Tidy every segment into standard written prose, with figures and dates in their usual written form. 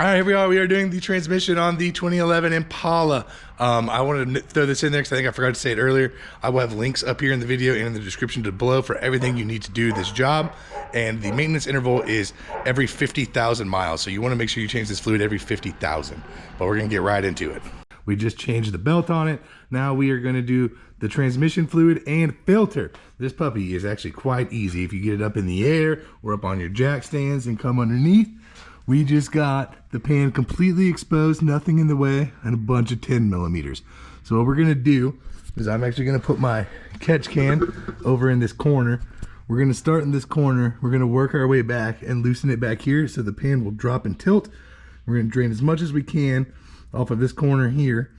All right, here we are. We are doing the transmission on the 2011 Impala. I wanted to throw this in there because I think I forgot to say it earlier. I will have links up here in the video and in the description below for everything you need to do this job. And the maintenance interval is every 50,000 miles. So you want to make sure you change this fluid every 50,000. But we're going to get right into it. We just changed the belt on it. Now we are going to do the transmission fluid and filter. This puppy is actually quite easy. If you get it up in the air or up on your jack stands and come underneath. We just got the pan completely exposed, nothing in the way, and a bunch of 10 millimeters. So what we're gonna do is I'm actually gonna put my catch can over in this corner. We're gonna start in this corner. We're gonna work our way back and loosen it back here so the pan will drop and tilt. We're gonna drain as much as we can off of this corner here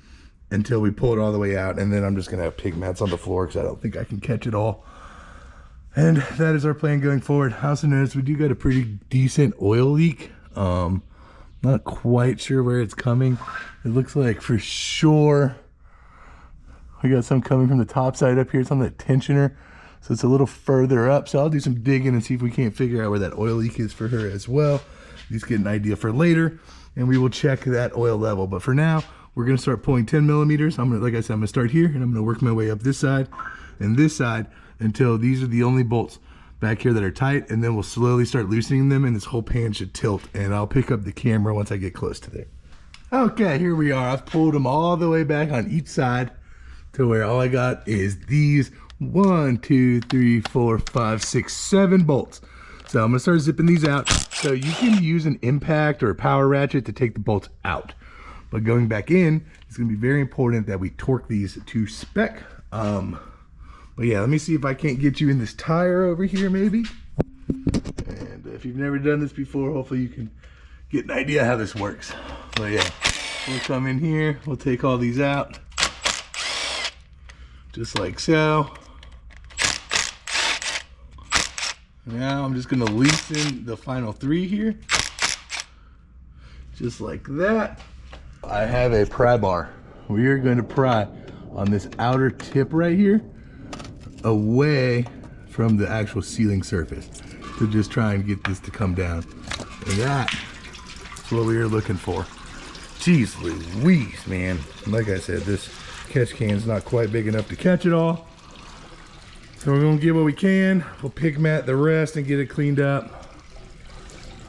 until we pull it all the way out. And then I'm just gonna have pig mats on the floor because I don't think I can catch it all. And that is our plan going forward. I also noticed we do got a pretty decent oil leak. Not quite sure where it's coming. It looks like for sure we got some coming from the top side up here. It's on the tensioner, so it's a little further up. So I'll do some digging and see if we can't figure out where that oil leak is for her as well. Just get an idea for later, and we will check that oil level. But for now, we're gonna start pulling 10 millimeters. I'm gonna, like I said, I'm gonna start here, and I'm gonna work my way up this side and this side until these are the only bolts back here that are tight, and then we'll slowly start loosening them, and this whole pan should tilt, and I'll pick up the camera once I get close to there. Okay, here we are. I've pulled them all the way back on each side to where all I got is these 1, 2, 3, 4, 5, 6, 7 bolts. So I'm gonna start zipping these out. So you can use an impact or a power ratchet to take the bolts out, but going back in, it's gonna be very important that we torque these to spec. But yeah, let me see if I can't get you in this tire over here maybe. And if you've never done this before, hopefully you can get an idea how this works. But yeah, we'll come in here, we'll take all these out. Just like so. Now I'm just gonna loosen the final 3 here. Just like that. I have a pry bar. We are gonna pry on this outer tip right here, away from the actual sealing surface, to just try and get this to come down. And that's what we are looking for. Jeez Louise, man. Like I said, this catch can is not quite big enough to catch it all. So we're gonna get what we can. We'll pig mat the rest and get it cleaned up.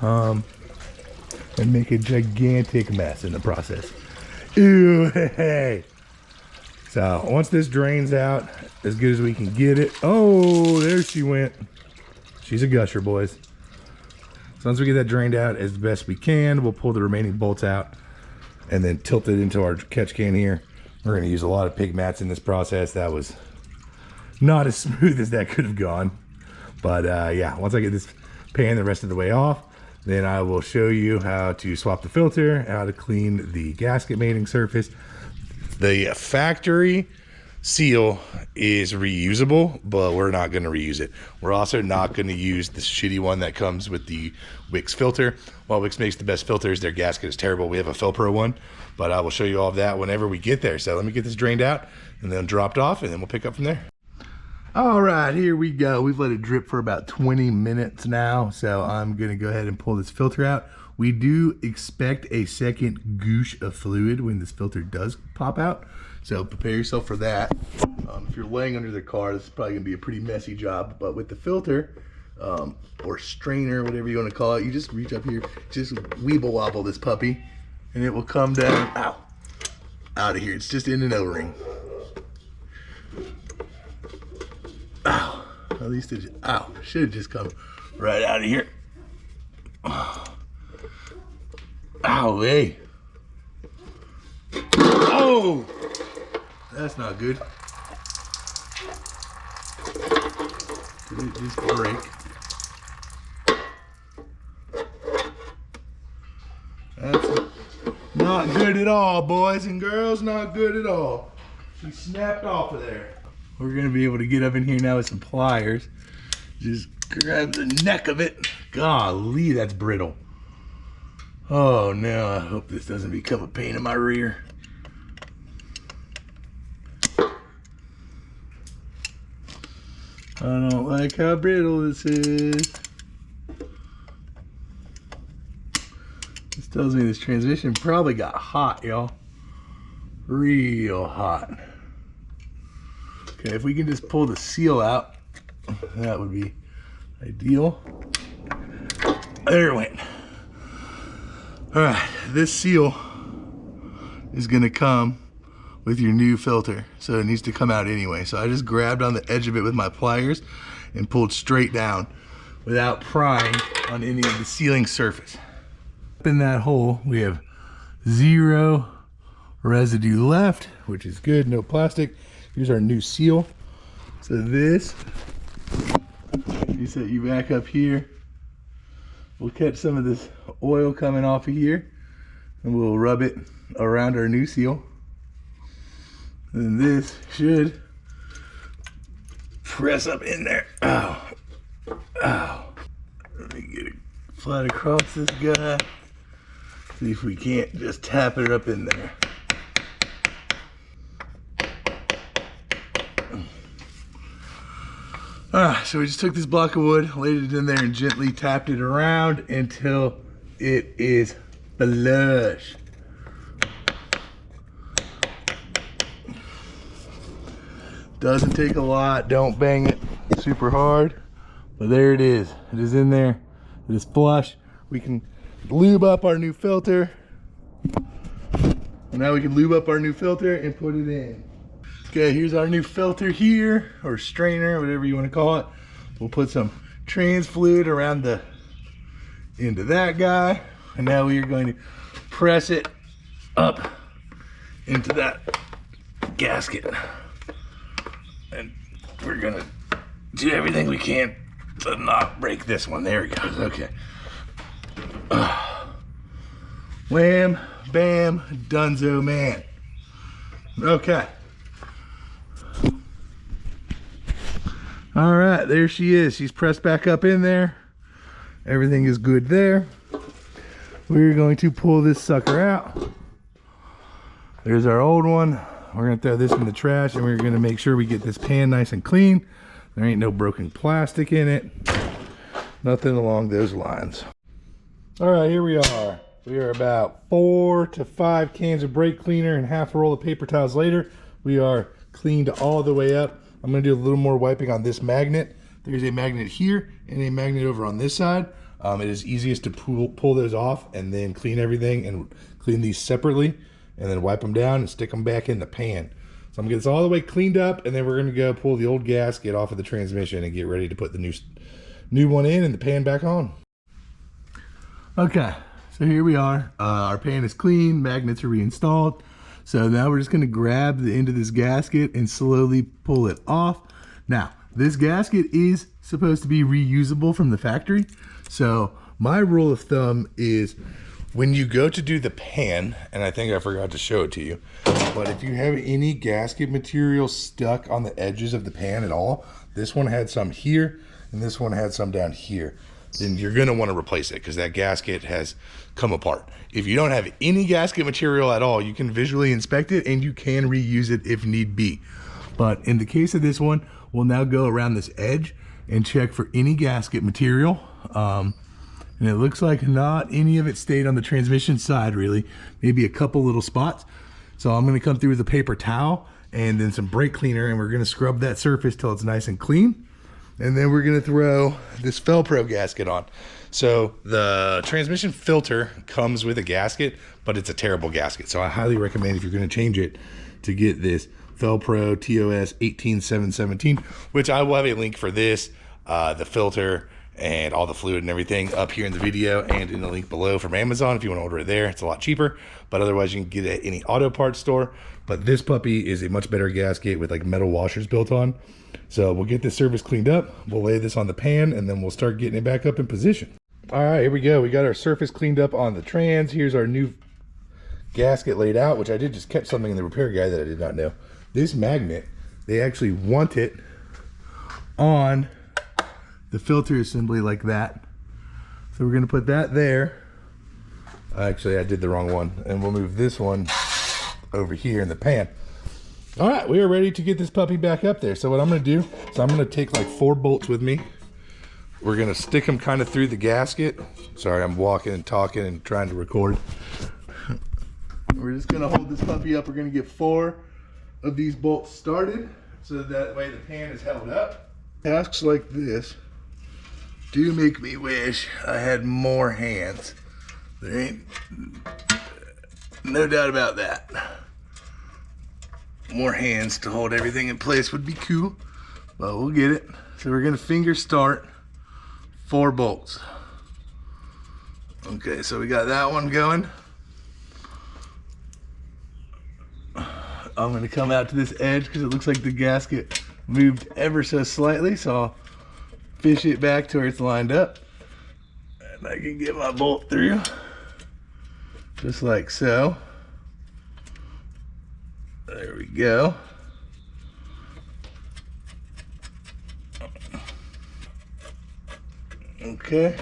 And make a gigantic mess in the process. Ew, hey. So once this drains out as good as we can get it, oh, there she went. She's a gusher, boys. So once we get that drained out as best we can, we'll pull the remaining bolts out and then tilt it into our catch can here. We're gonna use a lot of pig mats in this process. That was not as smooth as that could have gone. But yeah, once I get this pan the rest of the way off, then I will show you how to swap the filter, how to clean the gasket mating surface. The factory seal is reusable, but we're not going to reuse it. We're also not going to use this shitty one that comes with the Wix filter. While Wix makes the best filters, their gasket is terrible. We have a Felpro one, but I will show you all of that whenever we get there. So let me get this drained out and then dropped off, and then we'll pick up from there. All right, here we go. We've let it drip for about 20 minutes now, so I'm going to go ahead and pull this filter out. We do expect a second goosh of fluid when this filter does pop out, so prepare yourself for that. If you're laying under the car, this is probably gonna be a pretty messy job, but with the filter, or strainer, whatever you wanna call it, you just reach up here, just weeble wobble this puppy, and it will come down, ow, out of here. It's just in an O-ring. Ow, at least it, ow, should have just come right out of here. Ow, hey. Oh, that's not good. Did it just break? That's not good at all, boys and girls. Not good at all. She snapped off of there. We're gonna be able to get up in here now with some pliers. Just grab the neck of it. Golly, that's brittle. Oh no, I hope this doesn't become a pain in my rear. I don't like how brittle this is. This tells me this transmission probably got hot, y'all. Real hot. Okay, if we can just pull the seal out, that would be ideal. There it went. All right, this seal is gonna come with your new filter, so it needs to come out anyway. So I just grabbed on the edge of it with my pliers and pulled straight down without prying on any of the sealing surface. In that hole, we have 0 residue left, which is good, no plastic. Here's our new seal. So this, you set you back up here, we'll catch some of this oil coming off of here and we'll rub it around our new seal. And this should press up in there. Ow. Ow. Let me get it flat across this guy. See if we can't just tap it up in there. So we just took this block of wood, laid it in there, and gently tapped it around until it is flush. Doesn't take a lot, don't bang it super hard, but there it is. It is in there, it is flush. We can lube up our new filter. And now we can lube up our new filter and put it in. Okay, here's our new filter here, or strainer, whatever you want to call it. We'll put some trans fluid around the end of that guy. And now we are going to press it up into that gasket. And we're gonna do everything we can to not break this one. There it goes, okay. Wham, bam, dunzo, man. Okay. All right, there she is. She's pressed back up in there. Everything is good there. We're going to pull this sucker out. There's our old one. We're gonna throw this in the trash and we're gonna make sure we get this pan nice and clean. There ain't no broken plastic in it. Nothing along those lines. All right, here we are. We are about 4 to 5 cans of brake cleaner and half a roll of paper towels later. We are cleaned all the way up. I'm gonna do a little more wiping on this magnet. There's a magnet here and a magnet over on this side. It is easiest to pull those off and then clean everything and clean these separately and then wipe them down and stick them back in the pan. So I'm gonna get this all the way cleaned up and then we're gonna go pull the old gasket off of the transmission and get ready to put the new one in and the pan back on. Okay, so here we are. Our pan is clean, magnets are reinstalled. So now we're just gonna grab the end of this gasket and slowly pull it off. Now, this gasket is supposed to be reusable from the factory. So my rule of thumb is when you go to do the pan, and I think I forgot to show it to you, but if you have any gasket material stuck on the edges of the pan at all, this one had some here and this one had some down here, then you're gonna wanna replace it because that gasket has come apart. If you don't have any gasket material at all, you can visually inspect it and you can reuse it if need be. But in the case of this one, we'll now go around this edge and check for any gasket material. And it looks like not any of it stayed on the transmission side really, maybe a couple little spots. So I'm gonna come through with a paper towel and then some brake cleaner and we're gonna scrub that surface till it's nice and clean. And then we're gonna throw this Felpro gasket on. So the transmission filter comes with a gasket, but it's a terrible gasket. So I highly recommend if you're gonna change it to get this Felpro TOS 18717, which I will have a link for this, the filter and all the fluid and everything up here in the video and in the link below from Amazon if you want to order it there. It's a lot cheaper, but otherwise you can get it at any auto parts store. But this puppy is a much better gasket with like metal washers built on. So we'll get this surface cleaned up, we'll lay this on the pan, and then we'll start getting it back up in position. All right, here we go. We got our surface cleaned up on the trans. Here's our new gasket laid out, which I did just catch something in the repair guide that I did not know. This magnet, they actually want it on the filter assembly like that. So we're gonna put that there. Actually, I did the wrong one. And we'll move this one over here in the pan. All right, we are ready to get this puppy back up there. So what I'm gonna do is I'm gonna take like 4 bolts with me. we're gonna stick them kind of through the gasket. Sorry, I'm walking and talking and trying to record. We're just gonna hold this puppy up. We're gonna get 4 of these bolts started, so that way the pan is held up. Tasks like this do make me wish I had more hands. There ain't no doubt about that. More hands to hold everything in place would be cool, but we'll get it. So we're gonna finger start 4 bolts. Okay, so we got that one going. I'm gonna come out to this edge because it looks like the gasket moved ever so slightly, so I'll fish it back to where it's lined up. And I can get my bolt through, just like so. There we go. Okay.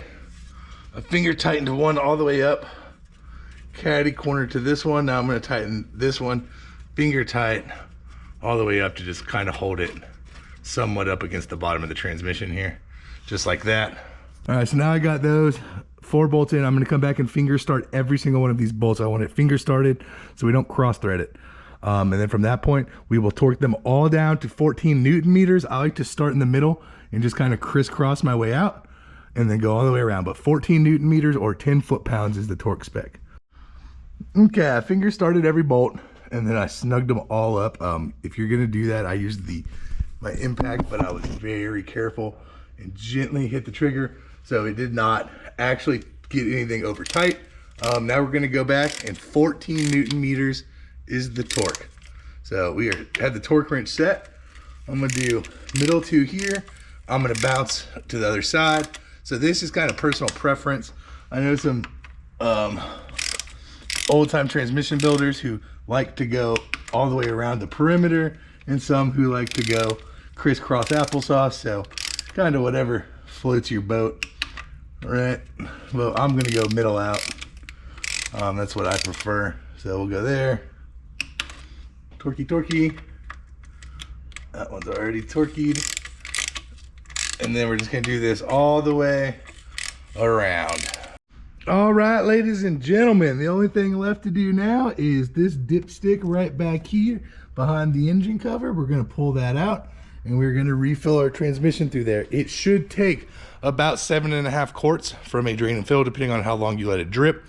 I finger tightened one all the way up. Caddy corner to this one. Now I'm going to tighten this one finger tight all the way up to just kind of hold it somewhat up against the bottom of the transmission here. Just like that. All right, so now I got those 4 bolts in. I'm going to come back and finger start every single one of these bolts. I want it finger started so we don't cross thread it. And then from that point, we will torque them all down to 14 Newton meters. I like to start in the middle and just kind of crisscross my way out and then go all the way around. But 14 Newton meters or 10 foot-pounds is the torque spec. Okay, I finger started every bolt and then I snugged them all up. If you're gonna do that, I used my impact, but I was very careful and gently hit the trigger so it did not actually get anything over tight. Now we're gonna go back, and 14 Newton meters is the torque. So we have the torque wrench set. I'm gonna do middle 2 here. I'm gonna bounce to the other side. So this is kind of personal preference. I know some old time transmission builders who like to go all the way around the perimeter, and some who like to go crisscross applesauce. So kind of whatever floats your boat. All right, well, I'm gonna go middle out. That's what I prefer. So we'll go there. Torquey, torquey. That one's already torqueyed. And then we're just gonna do this all the way around. All right, ladies and gentlemen, the only thing left to do now is this dipstick right back here behind the engine cover. We're gonna pull that out and we're gonna refill our transmission through there. It should take about 7.5 quarts from a drain and fill, depending on how long you let it drip.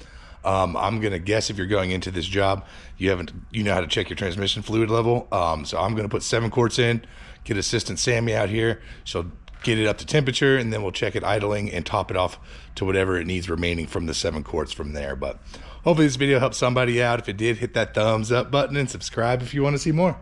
I'm gonna guess if you're going into this job, you know how to check your transmission fluid level. So I'm gonna put 7 quarts in, get assistant Sammy out here. She'll get it up to temperature, and then we'll check it idling and top it off to whatever it needs remaining from the 7 quarts from there. But hopefully this video helped somebody out. If it did, hit that thumbs up button and subscribe if you want to see more.